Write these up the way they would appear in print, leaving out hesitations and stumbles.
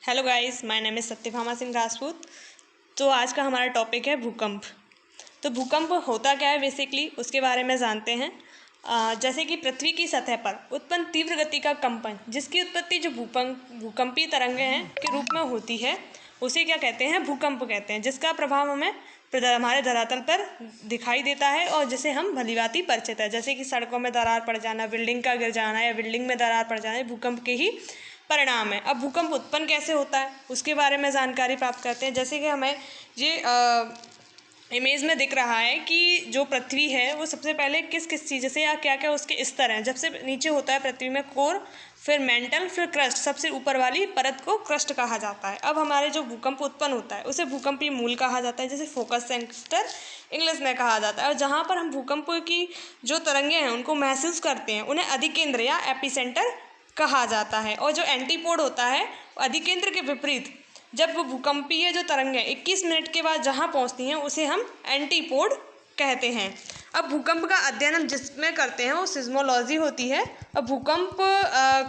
Hello guys, my name is Satyabhama Singh Rajput. तो आज का हमारा टॉपिक है भूकंप। तो भूकंप होता क्या है बेसिकली उसके बारे में जानते हैं। जैसे कि पृथ्वी की सतह पर उत्पन्न तीव्र गति का कंपन, जिसकी उत्पत्ति जो भूकंपीय तरंगें हैं के रूप में होती है, उसे क्या कहते हैं? भूकंप कहते हैं। जिसका प्रभाव हमें हमारे धरातल पर दिखाई देता है और जिसे हम भलीभांति परिचित है। जैसे कि सड़कों में दरार पड़ जाना, बिल्डिंग का गिर जाना या बिल्डिंग में दरार पड़ जाना, भूकंप के ही परिणाम है। अब भूकंप उत्पन्न कैसे होता है उसके बारे में जानकारी प्राप्त करते हैं। जैसे कि हमें ये इमेज में दिख रहा है कि जो पृथ्वी है वो सबसे पहले किस किस चीज़ से या क्या क्या उसके स्तर हैं। जब से नीचे होता है पृथ्वी में कोर, फिर मेंटल, फिर क्रस्ट, सबसे ऊपर वाली परत को क्रस्ट कहा जाता है। अब हमारे जो भूकंप उत्पन्न होता है उसे भूकंपीय मूल कहा जाता है, जैसे फोकस सेंटर इंग्लिश में कहा जाता है। और जहाँ पर हम भूकंप की जो तरंगें हैं उनको महसूस करते हैं उन्हें अधिकेंद्र या एपिसेंटर कहा जाता है। और जो एंटीपोड होता है अधिकेंद्र के विपरीत जब वो भूकंपीय जो तरंगें 21 मिनट के बाद जहाँ पहुँचती हैं उसे हम एंटीपोड कहते हैं। अब भूकंप का अध्ययन हम जिसमें करते हैं वो सिज्मोलॉजी होती है। अब भूकंप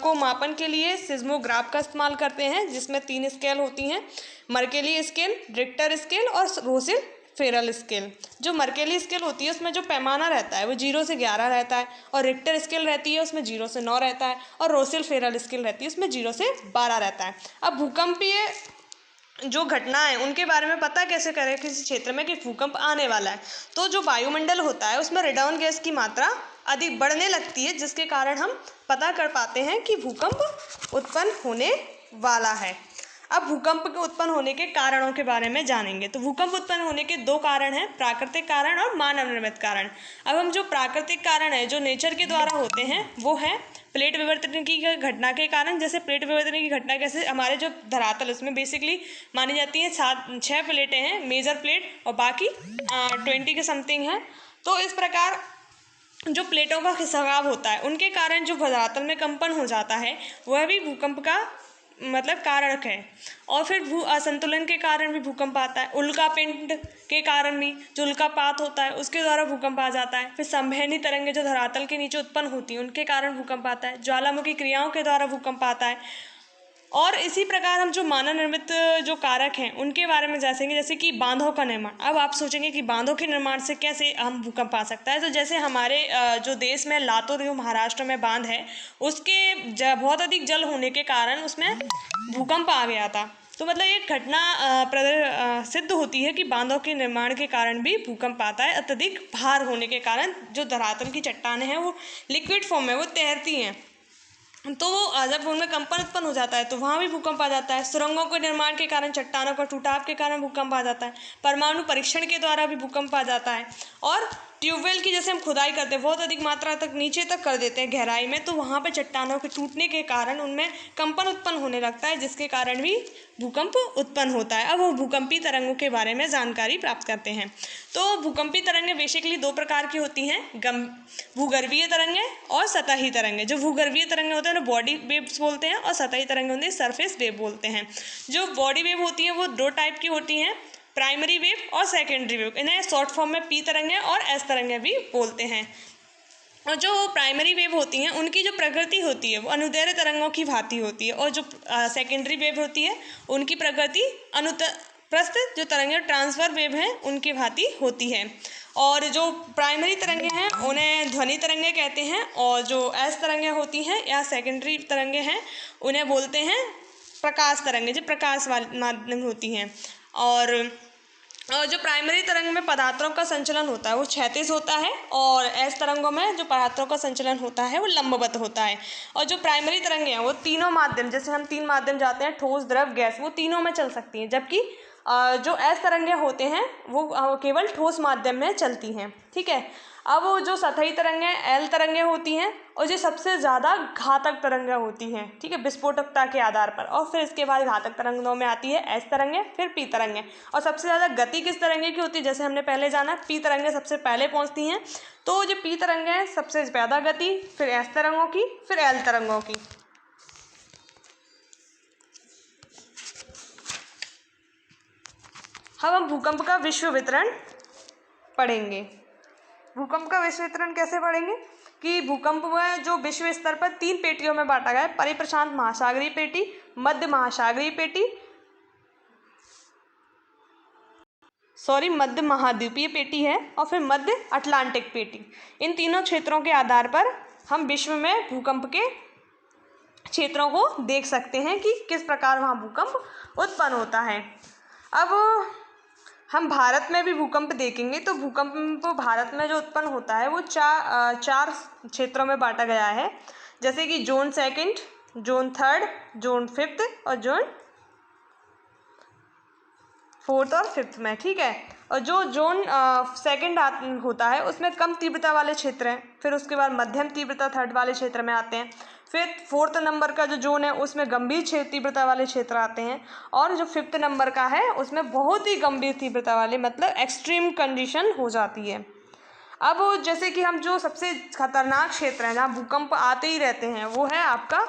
को मापन के लिए सिज्मोग्राफ का इस्तेमाल करते हैं, जिसमें 3 स्केल होती हैं: मर्केली स्केल, रिक्टर स्केल और रोसिल फेरल स्केल। जो मर्केली स्केल होती है उसमें जो पैमाना रहता है वो 0 से 11 रहता है, और रिक्टर स्केल रहती है उसमें 0 से 9 रहता है, और रोसिल फेरल स्केल रहती है उसमें 0 से 12 रहता है। अब भूकंपीय जो घटना है उनके बारे में पता कैसे करें किसी क्षेत्र में कि भूकंप आने वाला है? तो जो वायुमंडल होता है उसमें रेडॉन गैस की मात्रा अधिक बढ़ने लगती है, जिसके कारण हम पता कर पाते हैं कि भूकंप उत्पन्न होने वाला है। अब भूकंप के उत्पन्न होने के कारणों के बारे में जानेंगे। तो भूकंप उत्पन्न होने के 2 कारण हैं, प्राकृतिक कारण और मानव निर्मित कारण। अब हम जो प्राकृतिक कारण है जो नेचर के द्वारा होते हैं वो है प्लेट विवर्तन की घटना के कारण। जैसे प्लेट विवर्तन की घटना कैसे, हमारे जो धरातल उसमें बेसिकली मानी जाती है 6 प्लेटें हैं, मेजर प्लेट, और बाकी 20 के समथिंग है। तो इस प्रकार जो प्लेटों का खिंचाव होता है उनके कारण जो धरातल में कंपन हो जाता है वह भी भूकंप का कारक है। और फिर भू असंतुलन के कारण भी भूकंप आता है। उल्कापिंड के कारण भी जो उल्कापात होता है उसके द्वारा भूकंप आ जाता है। फिर संवहनी तरंगें जो धरातल के नीचे उत्पन्न होती हैं उनके कारण भूकंप आता है। ज्वालामुखी क्रियाओं के द्वारा भूकंप आता है। और इसी प्रकार हम जो मानव निर्मित जो कारक हैं उनके बारे में जानेंगे, जैसे कि बांधों का निर्माण। अब आप सोचेंगे कि बांधों के निर्माण से कैसे हम भूकंप आ सकता है। तो जैसे हमारे जो देश में लातूर जो महाराष्ट्र में बांध है उसके बहुत अधिक जल होने के कारण उसमें भूकंप आ गया था। तो मतलब एक घटना सिद्ध होती है कि बांधों के निर्माण के कारण भी भूकंप आता है। अत्यधिक भार होने के कारण जो धरातल की चट्टानें हैं वो लिक्विड फॉर्म में वो तैरती हैं, तो वो जब उनमें कंपन उत्पन्न हो जाता है तो वहाँ भी भूकंप आ जाता है। सुरंगों के निर्माण के कारण, चट्टानों का टूटाव के कारण भूकंप आ जाता है। परमाणु परीक्षण के द्वारा भी भूकंप आ जाता है। और ट्यूबवेल की जैसे हम खुदाई करते हैं बहुत अधिक मात्रा तक नीचे तक कर देते हैं गहराई में, तो वहाँ पे चट्टानों के टूटने के कारण उनमें कंपन उत्पन्न होने लगता है, जिसके कारण भी भूकंप उत्पन्न होता है। अब वो भूकंपी तरंगों के बारे में जानकारी प्राप्त करते हैं। तो भूकंपी तरंगें बेसिकली 2 प्रकार की होती हैं, भूगर्भीय तरंगें और सतही तरंगें। जो भूगर्भीय तरंगें होते हैं उन्हें बॉडी वेव्स बोलते हैं, और सतही तरंगें होती हैं सरफेस वेव बोलते हैं। जो बॉडी वेव होती है वो 2 टाइप की होती हैं, प्राइमरी वेव और सेकेंडरी वेव। इन्हें शॉर्ट फॉर्म में पी तरंगें और एस तरंगें भी बोलते हैं। और जो प्राइमरी वेव होती हैं उनकी जो प्रकृति होती है वो अनुदैर्ध्य तरंगों की भांति होती है, और जो सेकेंडरी वेव होती है उनकी प्रकृति अनुप्रस्थ जो तरंगें ट्रांसफर वेव हैं उनकी भांति होती है। और जो प्राइमरी तरंगें हैं उन्हें ध्वनि तरंगें कहते हैं, और जो एस तरंगें होती हैं या सेकेंडरी तरंगें हैं उन्हें बोलते हैं प्रकाश तरंगें, जो प्रकाश वाले माध्यम होती हैं। और जो प्राइमरी तरंग में पदार्थों का संचलन होता है वो क्षैतिज होता है, और एस तरंगों में जो पदार्थों का संचलन होता है वो लंबवत होता है। और जो प्राइमरी तरंगें हैं वो तीनों माध्यम, जैसे हम 3 माध्यम जाते हैं, ठोस, द्रव, गैस, वो तीनों में चल सकती हैं। जबकि जो एस तरंगें होते हैं वो केवल ठोस माध्यम में चलती हैं। ठीक है। अब वो जो सतही तरंगें एल तरंगें होती हैं, और जो सबसे ज़्यादा घातक तरंगें होती हैं, ठीक है, विस्फोटकता के आधार पर। और फिर इसके बाद घातक तरंगों में आती है एस तरंगें, फिर पी तरंगें। और सबसे ज़्यादा गति किस तरंगे की होती है? जैसे हमने पहले जाना, पी तरंगें सबसे पहले पहुँचती हैं। तो जो पी तरंगें हैं सबसे ज़्यादा गति, फिर एस तरंगों की, फिर एल तरंगों की। अब हम भूकंप का विश्व वितरण पढ़ेंगे। भूकंप का विश्व वितरण कैसे पढ़ेंगे कि भूकंप में जो विश्व स्तर पर 3 पेटियों में बांटा गया है: परिप्रशांत महासागरीय पेटी, मध्य महासागरीय पेटी, मध्य महाद्वीपीय पेटी है, और फिर मध्य अटलांटिक पेटी। इन तीनों क्षेत्रों के आधार पर हम विश्व में भूकंप के क्षेत्रों को देख सकते हैं कि किस प्रकार वहाँ भूकंप उत्पन्न होता है। अब हम भारत में भी भूकंप देखेंगे तो भूकंप भारत में जो उत्पन्न होता है वो चार क्षेत्रों में बांटा गया है, जैसे कि जोन 2, जोन 3, जोन 5 और जोन 4 और 5 में, ठीक है। और जो जोन 2 होता है उसमें कम तीव्रता वाले क्षेत्र हैं, फिर उसके बाद मध्यम तीव्रता 3rd वाले क्षेत्र में आते हैं, फिर 4th नंबर का जो जोन है उसमें गंभीर तीव्रता वाले क्षेत्र आते हैं, और जो 5th नंबर का है उसमें बहुत ही गंभीर तीव्रता वाले, मतलब एक्सट्रीम कंडीशन हो जाती है। अब जैसे कि हम जो सबसे खतरनाक क्षेत्र है जहाँ भूकंप आते ही रहते हैं वो है आपका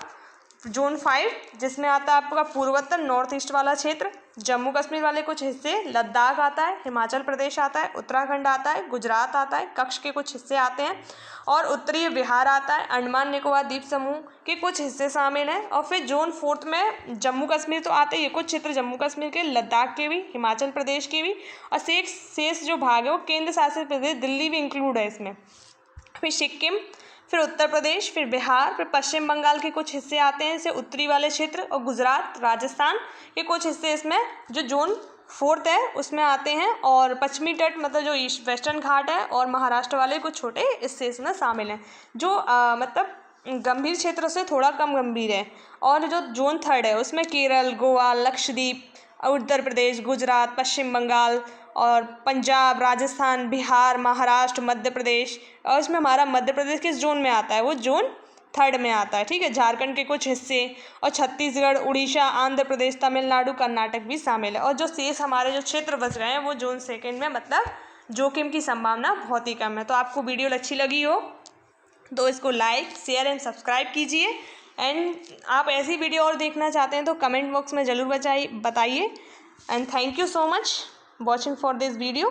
जोन 5, जिसमें आता है आपका पूर्वोत्तर नॉर्थ ईस्ट वाला क्षेत्र, जम्मू कश्मीर वाले कुछ हिस्से, लद्दाख आता है, हिमाचल प्रदेश आता है, उत्तराखंड आता है, गुजरात आता है, कच्छ के कुछ हिस्से आते हैं, और उत्तरी बिहार आता है, अंडमान निकोबार द्वीप समूह के कुछ हिस्से शामिल हैं। और फिर जोन 4 में जम्मू कश्मीर तो आते ही, कुछ क्षेत्र जम्मू कश्मीर के, लद्दाख के भी, हिमाचल प्रदेश के भी, और शेष जो भाग है वो केंद्र शासित प्रदेश दिल्ली भी इंक्लूड है इसमें, फिर सिक्किम, फिर उत्तर प्रदेश, फिर बिहार, फिर पश्चिम बंगाल के कुछ हिस्से आते हैं, इसे उत्तरी वाले क्षेत्र, और गुजरात, राजस्थान के कुछ हिस्से इसमें जो जोन 4 है उसमें आते हैं, और पश्चिमी तट मतलब जो ईस्ट वेस्टर्न घाट है और महाराष्ट्र वाले कुछ छोटे हिस्से इसमें शामिल हैं, जो मतलब गंभीर क्षेत्रों से थोड़ा कम गंभीर है। और जो जोन 3 है उसमें केरल, गोवा, लक्षद्वीप, उत्तर प्रदेश, गुजरात, पश्चिम बंगाल और पंजाब, राजस्थान, बिहार, महाराष्ट्र, मध्य प्रदेश, और इसमें हमारा मध्य प्रदेश किस जोन में आता है, वो जोन 3 में आता है, ठीक है। झारखंड के कुछ हिस्से और छत्तीसगढ़, उड़ीसा, आंध्र प्रदेश, तमिलनाडु, कर्नाटक भी शामिल है। और जो शेष हमारे जो क्षेत्र बच रहे हैं वो जोन 2 में, मतलब जोखिम की संभावना बहुत ही कम है। तो आपको वीडियो अच्छी लगी हो तो इसको लाइक, शेयर एंड सब्सक्राइब कीजिए। एंड आप ऐसी वीडियो और देखना चाहते हैं तो कमेंट बॉक्स में ज़रूर बताइए। And thank you so much watching for this video.